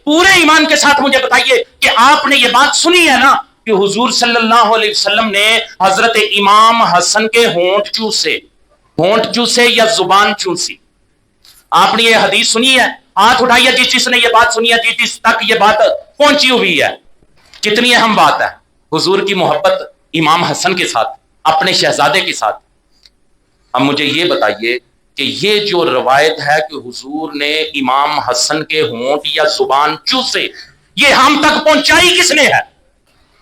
پورے ایمان کے ساتھ مجھے بتائیے کہ آپ نے یہ بات سنی ہے نا کہ حضور صلی اللہ علیہ وسلم نے حضرت امام حسن کے ہونٹ چوسے یا زبان چوسی؟ آپ نے یہ حدیث سنی ہے؟ ہاتھ اٹھائیے جس نے یہ بات سنی ہے، جس تک یہ بات پہنچی ہوئی ہے۔ کتنی اہم بات ہے حضور کی محبت امام حسن کے ساتھ، اپنے شہزادے کے ساتھ۔ اب مجھے یہ بتائیے کہ یہ جو روایت ہے کہ حضور نے امام حسن کے ہونٹ یا زبان چوسے، یہ ہم تک پہنچائی کس نے ہے؟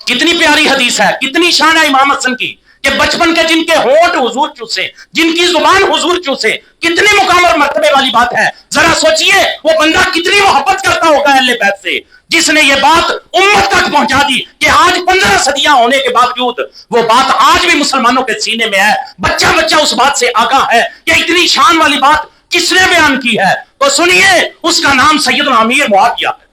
کتنی پیاری حدیث ہے، کتنی شان ہے امام حسن کی کہ بچپن کے جن کے ہونٹ حضور چوسے، جن کی زبان حضور چوسے، کتنی مقام اور مرتبے والی بات ہے۔ ذرا سوچئے وہ بندہ کتنی محبت کرتا ہوگا اہل بیت سے، جس نے یہ بات امت تک پہنچا دی کہ آج 15 صدیاں ہونے کے باوجود وہ بات آج بھی مسلمانوں کے سینے میں ہے۔ بچہ بچہ اس بات سے آگاہ ہے کہ اتنی شان والی بات کس نے بیان کی ہے؟ تو سنیے، اس کا نام سیدنا امیر معاویہ ہے۔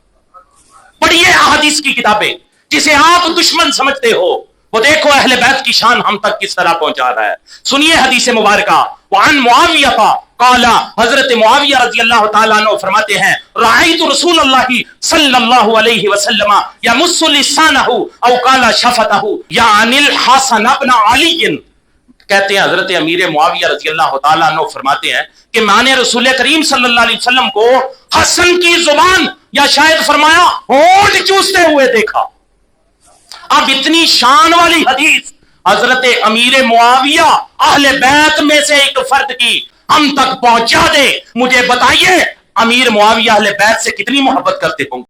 پڑھیے احادیث کی کتابیں، جسے آپ دشمن سمجھتے ہو وہ دیکھو اہل بیت کی شان ہم تک کس طرح پہنچا رہا ہے۔ سنیے حدیث مبارکہ، وعن معاویہ قال، حضرت معاویہ رضی اللہ تعالیٰ عنہ فرماتے ہیں، رأیت رسول اللہ صلی اللہ علیہ وسلم یمس لسانہ او قال شفتہ یعنی الحسن بن علی۔ کہتے ہیں حضرت امیر معاویہ رضی اللہ تعالیٰ عنہ فرماتے ہیں کہ میں نے رسول کریم صلی اللہ علیہ وسلم کو حسن کی زبان یا شاید فرمایا ہونٹ چوستے ہوئے دیکھا۔ اب اتنی شان والی حدیث حضرت امیر معاویہ اہل بیت میں سے ایک فرد کی ہم تک پہنچا دے، مجھے بتائیے امیر معاویہ اہل بیت سے کتنی محبت کرتے ہوں گے؟